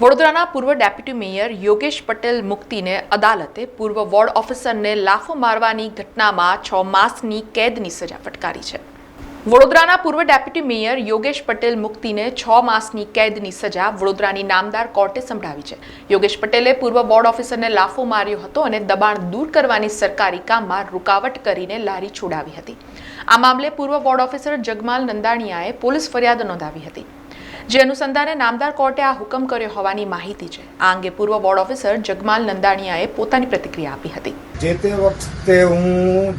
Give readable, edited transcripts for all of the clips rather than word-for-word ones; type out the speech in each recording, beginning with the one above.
વડોદરાના પૂર્વ deputy mayor Yogesh Patel મુક્તિને અદાલતે પૂર્વ વોર્ડ ઓફિસરને લાફો મારવાની ઘટનામાં 6 માસની કેદની સજા ફટકારી છે। વડોદરાના પૂર્વ ડેપ્યુટી મેયર યોગેશ પટેલ મુક્તિને 6 માસની કેદની સજા વડોદરાની નામદાર કોર્ટે સંભળાવી છે। યોગેશ પટેલે પૂર્વ વોર્ડ ઓફિસરને લાફો માર્યો હતો અને દબાણ દૂર કરવાની સરકારી કામમાં રૂકાવટ કરીને લારી છોડાવી હતી। આ મામલે પૂર્વ વોર્ડ ઓફિસર જગમાલ નંદાણીયાએ પોલીસ ફરિયાદ નોંધાવી હતી, જે અનુસંધાને નામદાર કોર્ટે આ હુકમ કર્યો હોવાની માહિતી છે। આ અંગે પૂર્વ વોર્ડ ઓફિસર જગમાલ નંદાણીયાએ પોતાની પ્રતિક્રિયા આપી હતી। જે તે વખતે હું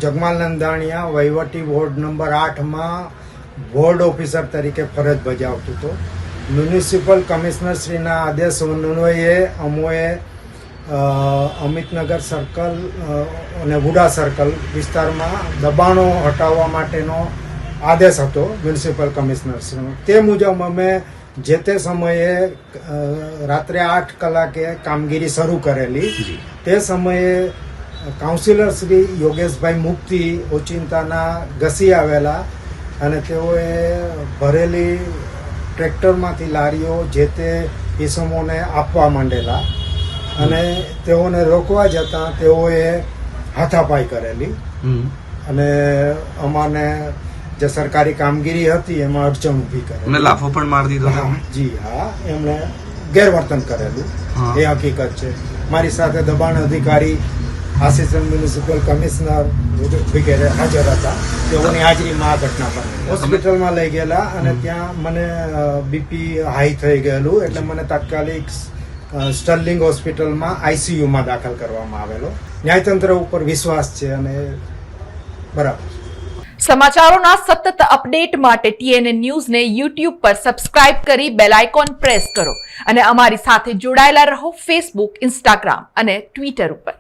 જગમાલ નંદાણીયા વહીવટી વોર્ડ નંબર 8 માં વોર્ડ ઓફિસર તરીકે ફરજ બજાવતો હતો। મ્યુનિસિપલ કમિશનર શ્રીના આદેશ અન્વયે અમોએ અમિતનગર સર્કલ અને વુડા સર્કલ વિસ્તારમાં દબાણો હટાવવા માટેનો આદેશ હતો મ્યુનિસિપલ કમિશનર શ્રીનો। તે મુજબ અમે જે તે સમયે રાત્રે 8 કલાકે કામગીરી શરૂ કરેલી। તે સમયે કાઉન્સિલર શ્રી યોગેશભાઈ મુક્તિ ઓચિંતાના ઘસી આવેલા અને તેઓએ ભરેલી ટ્રેક્ટરમાંથી લારીઓ જે તે ઇસમોને આપવા માંડેલા અને તેઓને રોકવા જતાં તેઓએ હાથાપાઈ કરેલી અને અમાને જે સરકારી કામગીરી હતી એમાં અડચણ ઊભી કરી એમને લાફો પણ મારી દીધો। જી હા, એમણે ગેરવર્તન કરેલું એ હકીકત છે। મારી સાથે દબાણ અધિકારી, આસિસ્ટન્ટ મ્યુનિસિપલ કમિશનર વગેરે હાજર હતા। તેઓની હાજરીમાં આ ઘટના બની। હોસ્પિટલમાં લઈ ગયેલા અને ત્યાં મને બીપી હાઈ થઈ ગયેલું એટલે મને તાત્કાલિક સ્ટર્લિંગ હોસ્પિટલમાં આઈસીયુમાં દાખલ કરવામાં આવેલો। ન્યાયતંત્ર ઉપર વિશ્વાસ છે અને બરાબર। સમાચારોના સતત અપડેટ માટે TNN ન્યૂઝને YouTube પર સબસ્ક્રાઇબ કરી બેલ આઇકોન પ્રેસ કરો અને અમારી સાથે જોડાયેલા રહો Facebook, Instagram અને Twitter ઉપર।